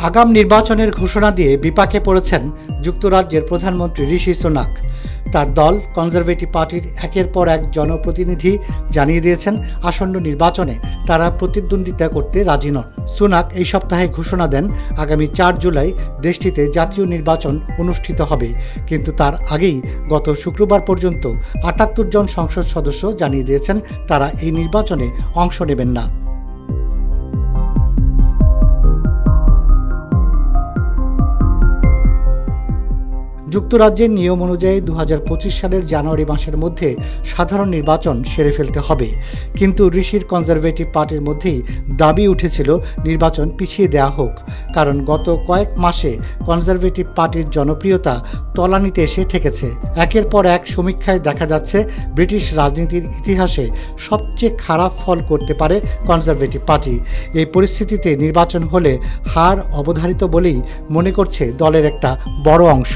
আগাম নির্বাচনের ঘোষণা দিয়ে বিপাকে পড়েছেন যুক্তরাজ্যের প্রধানমন্ত্রী ঋষি সুনাক। তার দল কনজারভেটিভ পার্টির একের পর এক জনপ্রতিনিধি জানিয়ে দিয়েছেন আসন্ন নির্বাচনে তারা প্রতিদ্বন্দ্বিতা করতে রাজি নন। সুনাক এই সপ্তাহে ঘোষণা দেন আগামী 4 জুলাই দেশটিতে জাতীয় নির্বাচন অনুষ্ঠিত হবে, কিন্তু তার আগেই গত শুক্রবার পর্যন্ত 78 জন সংসদ সদস্য জানিয়ে দিয়েছেন তারা এই নির্বাচনে অংশ নেবেন না। যুক্তরাজ্যের নিয়ম অনুযায়ী 2025 সালের জানুয়ারি মাসের মধ্যে সাধারণ নির্বাচন সেরে ফেলতে হবে, কিন্তু ঋষির কনজারভেটিভ পার্টির মধ্যেই দাবি উঠেছিল নির্বাচন পিছিয়ে দেওয়া হোক, কারণ গত কয়েক মাসে কনজারভেটিভ পার্টির জনপ্রিয়তা তলানিতে এসে ঠেকেছে। একের পর এক সমীক্ষায় দেখা যাচ্ছে ব্রিটিশ রাজনীতির ইতিহাসে সবচেয়ে খারাপ ফল করতে পারে কনজারভেটিভ পার্টি। এই পরিস্থিতিতে নির্বাচন হলে হার অবধারিত বলেই মনে করছে দলের একটা বড় অংশ।